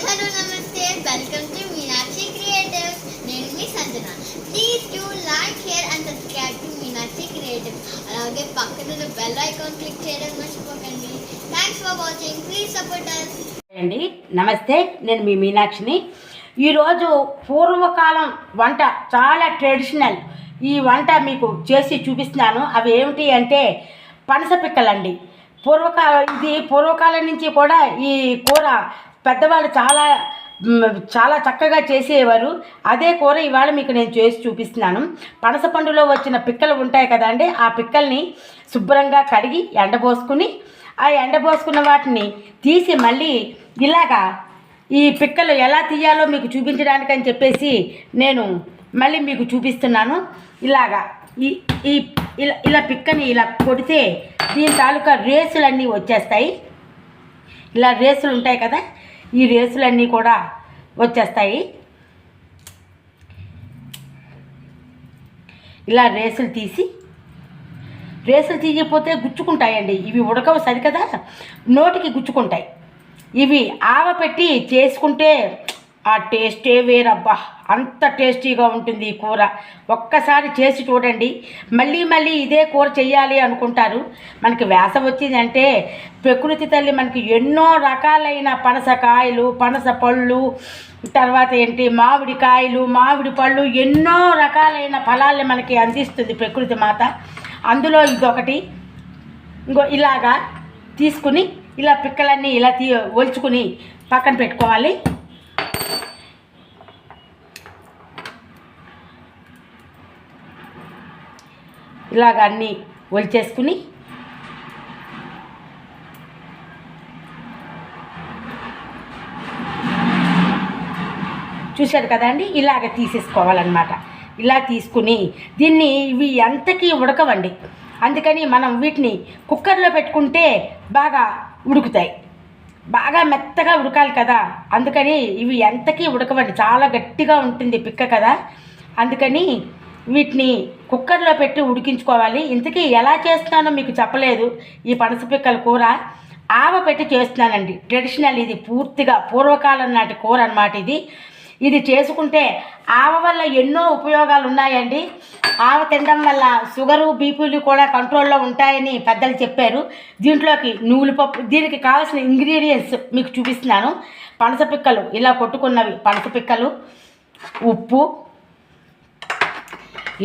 Hello, namaste. Welcome to Meenakshi Creatives. నేను మీ Sanjana. Please do like, share and subscribe to Meenakshi Creatives. అలాగే పక్కన ఉన్న bell icon click చేయడం మర్చిపోకండి. Thanks for watching. Please support us. అండి నమస్తే, నేను మీ మీనాక్షిని. ఈరోజు పూర్వకాలం వంట చాలా ట్రెడిషనల్ ఈ వంట మీకు చేసి చూపిస్తున్నాను. అవి ఏమిటి అంటే పనస పిక్కలండి. పూర్వకాలం నుంచి కూడా ఈ కూర పెద్దవాళ్ళు చాలా చక్కగా చేసేవారు. అదే కూర ఇవాళ మీకు నేను చేసి చూపిస్తున్నాను. పనస పండులో వచ్చిన పిక్కలు ఉంటాయి కదండి, ఆ పిక్కల్ని శుభ్రంగా కడిగి ఎండబోసుకుని ఆ ఎండబోసుకున్న వాటిని తీసి మళ్ళీ ఇలాగా ఈ పిక్కలు ఎలా తీయాలో మీకు చూపించడానికని చెప్పేసి నేను మళ్ళీ మీకు చూపిస్తున్నాను. ఇలాగా ఇలా పిక్కని ఇలా కొడితే దీని తాలూకా రేసులన్నీ వచ్చేస్తాయి. ఇలా రేసులు ఉంటాయి కదా, ఈ రేసులన్నీ కూడా వచ్చేస్తాయి. ఇలా రేసులు తీయకపోతే గుచ్చుకుంటాయండి. ఇవి ఉడకవు సరికదా, నోటికి గుచ్చుకుంటాయి. ఇవి ఆవ పెట్టి చేసుకుంటే ఆ టేస్టే వేరబ్బా, అంత టేస్టీగా ఉంటుంది ఈ కూర. ఒక్కసారి చేసి చూడండి, మళ్ళీ ఇదే కూర చెయ్యాలి అనుకుంటారు. మనకి వేసవి వచ్చిందంటే ప్రకృతి తల్లి మనకి ఎన్నో రకాలైన పనసకాయలు, పనస పళ్ళు, తర్వాత మామిడికాయలు, మామిడి పళ్ళు, ఎన్నో రకాలైన ఫలాల్ని మనకి అందిస్తుంది ప్రకృతి మాత. అందులో ఇదొకటి. ఇలాగా తీసుకుని ఇలా పిక్కలన్నీ ఇలా ఒలుచుకుని పక్కన పెట్టుకోవాలి. ఇలాగ అన్నీ ఒలిచేసుకుని చూశారు కదండి, ఇలాగ తీసేసుకోవాలన్నమాట. ఇలా తీసుకుని ఇవి ఎంతకీ ఉడకవండి, అందుకని మనం వీటిని కుక్కర్లో పెట్టుకుంటే బాగా ఉడుకుతాయి. బాగా మెత్తగా ఉడకాలి కదా, అందుకని ఇవి ఎంతకీ ఉడకవండి. చాలా గట్టిగా ఉంటుంది పిక్క కదా, అందుకని వీటిని కుక్కర్లో పెట్టి ఉడికించుకోవాలి. ఇంతకీ ఎలా చేస్తున్నానో మీకు చెప్పలేదు. ఈ పనస పిక్కల కూర ఆవ పెట్టి చేస్తున్నానండి. ట్రెడిషనల్, ఇది పూర్తిగా పూర్వకాలం నాటి కూర అన్నమాట. ఇది చేసుకుంటే ఆవ వల్ల ఎన్నో ఉపయోగాలు ఉన్నాయండి. ఆవ తినడం వల్ల షుగరు, బీపీలు కూడా కంట్రోల్లో ఉంటాయని పెద్దలు చెప్పారు. దీంట్లోకి నువ్వుల పప్పు, దీనికి కావాల్సిన ఇంగ్రీడియంట్స్ మీకు చూపిస్తున్నాను. పనస పిక్కలు ఇలా కొట్టుకున్నవి, పనస పిక్కలు, ఉప్పు,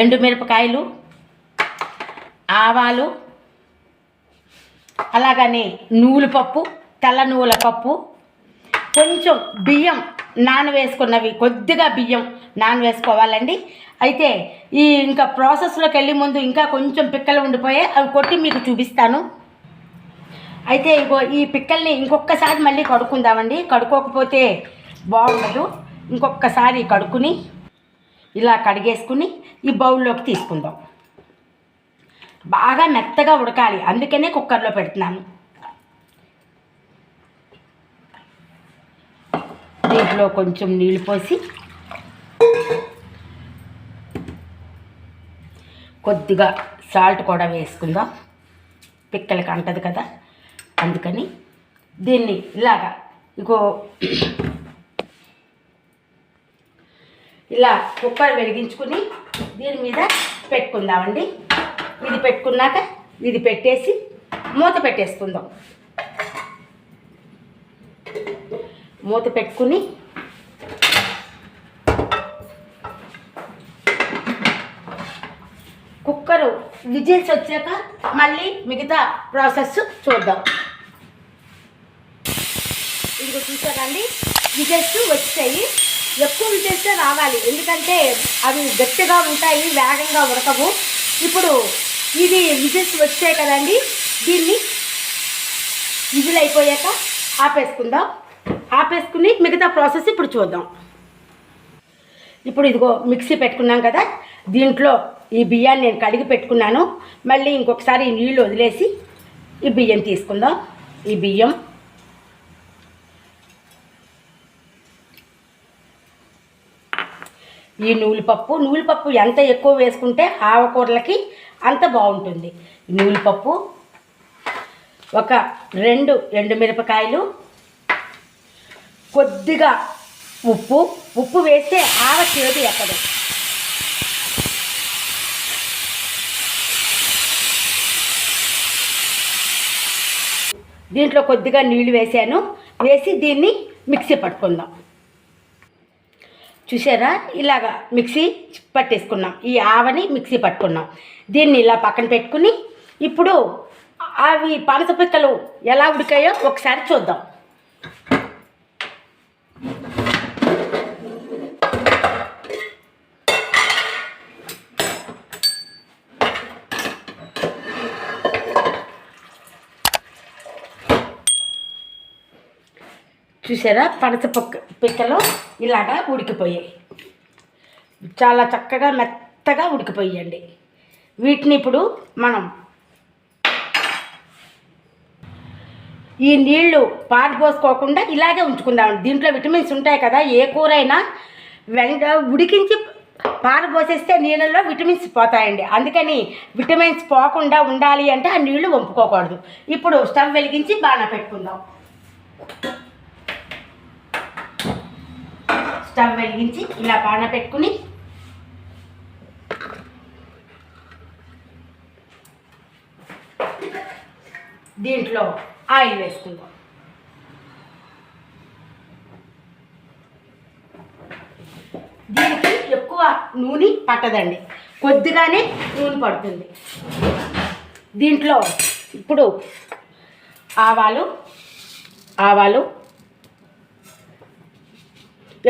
ఎండుమిరపకాయలు, ఆవాలు, అలాగని నువ్వుల పప్పు, తెల్ల నువ్వుల పప్పు, కొంచెం బియ్యం నానవేసుకున్నవి, కొద్దిగా బియ్యం నానవేసుకోవాలండి. అయితే ఇంకా ప్రాసెస్లోకి వెళ్ళే ముందు ఇంకా కొంచెం పిక్కలు ఉండిపోయాయి, అవి కొట్టి మీకు చూపిస్తాను. అయితే ఈ పిక్కల్ని ఇంకొకసారి మళ్ళీ కడుక్కుందామండి. కడుక్కోకపోతే బాగుండదు. ఇంకొకసారి కడుక్కుని ఇలా కడిగేసుకుని ఈ బౌల్లోకి తీసుకుందాం. బాగా మెత్తగా ఉడకాలి, అందుకనే కుక్కర్లో పెడుతున్నాను. దీంట్లో కొంచెం నీళ్ళు పోసి కొద్దిగా సాల్ట్ కూడా వేసుకుందాం. పిక్కలకి అంటది కదా, అందుకని దీన్ని ఇలాగా ఇలా కుక్కర్ వెలిగించుకుని దీని మీద పెట్టుకుందామండి. ఇది పెట్టుకున్నాక ఇది పెట్టేసి మూత పెట్టేసుకుందాం. మూత పెట్టుకుని కుక్కరు విజిల్స్ వచ్చాక మళ్ళీ మిగతా ప్రాసెస్ చూద్దాం. ఇది చూసారండి, విజిల్స్ వచ్చాయి. ఎక్కువ విజిల్స్ రావాలి, ఎందుకంటే అవి గట్టిగా ఉంటాయి, వేగంగా ఉడకవు. ఇప్పుడు ఇది విజిల్స్ వచ్చాయి కదండి, దీన్ని విజిల్ అయిపోయాక ఆపేసుకుందాం. ఆపేసుకుని మిగతా ప్రాసెస్ ఇప్పుడు చూద్దాం. ఇప్పుడు మిక్సీ పెట్టుకున్నాం కదా, దీంట్లో ఈ బియ్యాన్ని నేను కడిగి పెట్టుకున్నాను. మళ్ళీ ఇంకొకసారి ఈ నీళ్ళు వదిలేసి ఈ బియ్యం తీసుకుందాం. ఈ బియ్యం, ఈ నువ్వుల పప్పు ఎంత ఎక్కువ వేసుకుంటే ఆవకూరలకి అంత బాగుంటుంది. నువ్వుల పప్పు, ఒక 2 ఎండుమిరపకాయలు, కొద్దిగా ఉప్పు వేస్తే ఆవ చేదు ఎక్కదు. దీంట్లో కొద్దిగా నీళ్లు వేసి దీన్ని మిక్సీ పట్టుకుందాం. చూసారా, ఇలాగా మిక్సీ పట్టేసుకున్నాం. ఈ ఆవని మిక్సీ పట్టుకున్నాం. దీన్ని ఇలా పక్కన పెట్టుకుని ఇప్పుడు అవి పనస పిక్కలు ఎలా ఉడికాయో ఒకసారి చూద్దాం. చూసారా, పనస పిక్కలు ఇలాగా ఉడికిపోయాయి. చాలా చక్కగా మెత్తగా ఉడికిపోయాయండి. వీటిని ఇప్పుడు మనం ఈ నీళ్లు పారిపోసుకోకుండా ఇలాగే ఉంచుకుందాం. దీంట్లో విటమిన్స్ ఉంటాయి కదా, ఏ కూర అయినా ఉడికించి పారబోసేస్తే నీళ్ళల్లో విటమిన్స్ పోతాయండి. అందుకని విటమిన్స్ పోకుండా ఉండాలి అంటే ఆ నీళ్లు వంపుకోకూడదు. ఇప్పుడు స్టవ్ వెలిగించి బాగా పెట్టుకుందాం. స్టవ్ వెలిగించి ఇలా బాగా పెట్టుకుని దీంట్లో ఆయిల్ వేసుకుందాం. దీనికి ఎక్కువ నూనె పట్టదండి, కొద్దిగానే నూనె పడుతుంది. దీంట్లో ఇప్పుడు ఆవాలు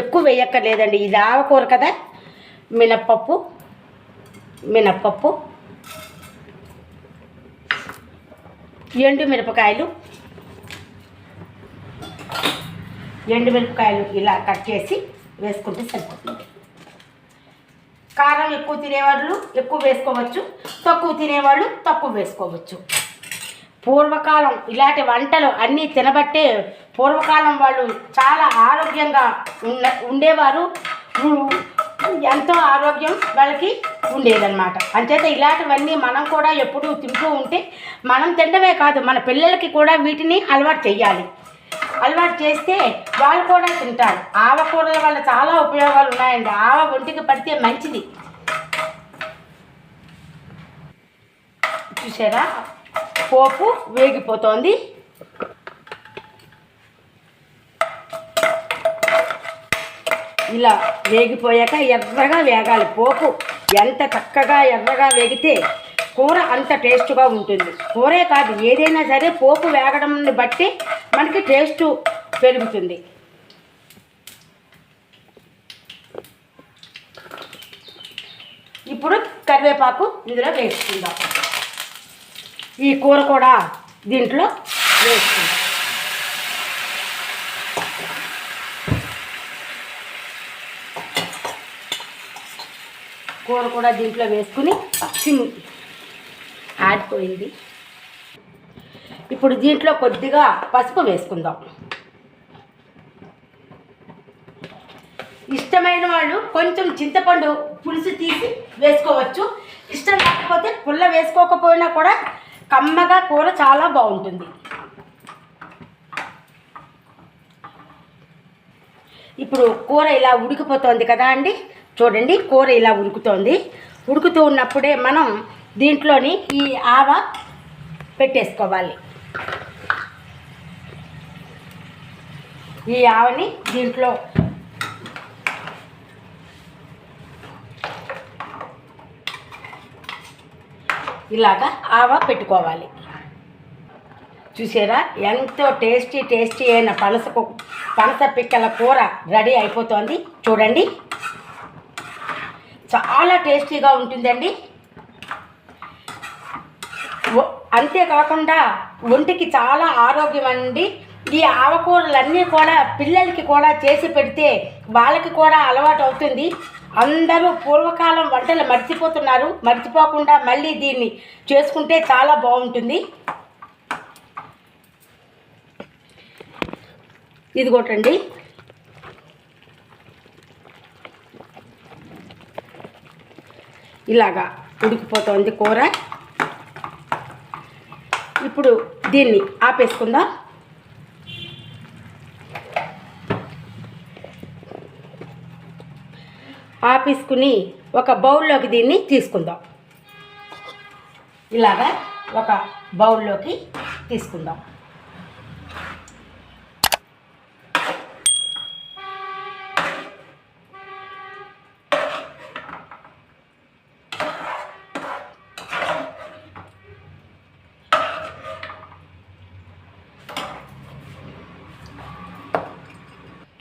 ఎక్కువ వేయక్కర్లేదండి, ఇది ఆవకూర కదా. మినప్పప్పు ఎండుమిరపకాయలు ఇలా కట్ చేసి వేసుకుంటే సరిపోతుంది. కారం ఎక్కువ తినేవాళ్ళు ఎక్కువ వేసుకోవచ్చు, తక్కువ తినేవాళ్ళు తక్కువ వేసుకోవచ్చు. పూర్వకాలం ఇలాంటి వంటలు అన్నీ తినబట్టే పూర్వకాలం వాళ్ళు చాలా ఆరోగ్యంగా ఉండేవారు. ఎంతో ఆరోగ్యం వాళ్ళకి ఉండేదన్నమాట. అంచేత ఇలాంటివన్నీ మనం కూడా ఎప్పుడూ తింటూ ఉంటే మనం తినడమే కాదు, మన పిల్లలకి కూడా వీటిని అలవాటు చేయాలి. అలవాటు చేస్తే వాళ్ళు కూడా తింటారు. ఆవకూరల వల్ల చాలా ఉపయోగాలు ఉన్నాయండి. ఆవ ఒంటికి పడితే మంచిది. చూసారా, పోపు వేగిపోతోంది. ఇలా వేగిపోయాక ఎర్రగా వేగాలి. పోపు ఎంత చక్కగా ఎర్రగా వేగితే కూర అంత టేస్ట్గా ఉంటుంది. కూరే కాదు, ఏదైనా సరే పోపు వేగడాన్ని బట్టి మనకి టేస్ట్ పెరుగుతుంది. ఇప్పుడు కరివేపాకు ఇందులో వేసుకుందాం. ఈ కూర కూడా దీంట్లో వేసుకుందాం. కూర కూడా దీంట్లో వేసుకుని ఆడిపోయింది. ఇప్పుడు దీంట్లో కొద్దిగా పసుపు వేసుకుందాం. ఇష్టమైన వాళ్ళు కొంచెం చింతపండు పులుసు తీసి వేసుకోవచ్చు. ఇష్టం లేకపోతే పుల్ల వేసుకోకపోయినా కూడా కమ్మగా కూర చాలా బాగుంటుంది. ఇప్పుడు కూర ఇలా ఉడికిపోతుంది కదా అండి. చూడండి, కూర ఇలా ఉడుకుతూ ఉన్నప్పుడే మనం దీంట్లోని ఈ ఆవ పెట్టేసుకోవాలి. ఈ ఆవని దీంట్లో ఇలాగా ఆవ పెట్టుకోవాలి. చూసారా, ఎంతో టేస్టీ అయిన పనస పిక్కల కూర రెడీ అయిపోతుంది. చూడండి, చాలా టేస్టీగా ఉంటుందండి. అంతేకాకుండా ఒంటికి చాలా ఆరోగ్యం అండి. ఈ ఆవకూరలన్నీ కూడా పిల్లలకి కూడా చేసి పెడితే వాళ్ళకి కూడా అలవాటు అవుతుంది. అందరూ పూర్వకాలం వంటలు మర్చిపోతున్నారు. మర్చిపోకుండా మళ్ళీ దీన్ని చేసుకుంటే చాలా బాగుంటుంది. ఇదిగోటండి, ఇలాగా ఉడికిపోతుంది కూర. ఇప్పుడు దీన్ని ఆపేసుకుందాం. ఆపేసుకుని ఒక బౌల్లోకి దీన్ని తీసుకుందాం. ఇలాగా ఒక బౌల్లోకి తీసుకుందాం.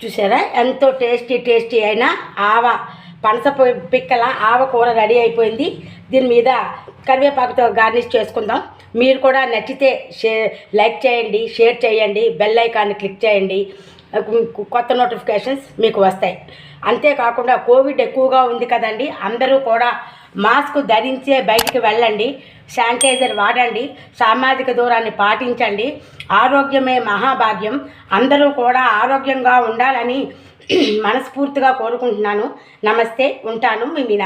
చూసారా ఎంతో టేస్టీ అయిన పనస పిక్కల ఆవ కూర రెడీ అయిపోయింది. దీని మీద కరివేపాకుతో గార్నిష్ చేసుకుందాం. మీరు కూడా నచ్చితే లైక్ చేయండి, షేర్ చేయండి, బెల్ ఐకాన్ని క్లిక్ చేయండి. కొత్త నోటిఫికేషన్స్ మీకు వస్తాయి. అంతేకాకుండా కోవిడ్ ఎక్కువగా ఉంది కదండి, అందరూ కూడా మాస్క్ ధరించే బయటికి వెళ్ళండి, శానిటైజర్ వాడండి, సామాజిక దూరాన్ని పాటించండి. ఆరోగ్యమే మహాభాగ్యం. అందరూ కూడా ఆరోగ్యంగా ఉండాలని మనస్ఫూర్తిగా కోరుకుంటున్నాను. నమస్తే, ఉంటాను. మీ మీనా.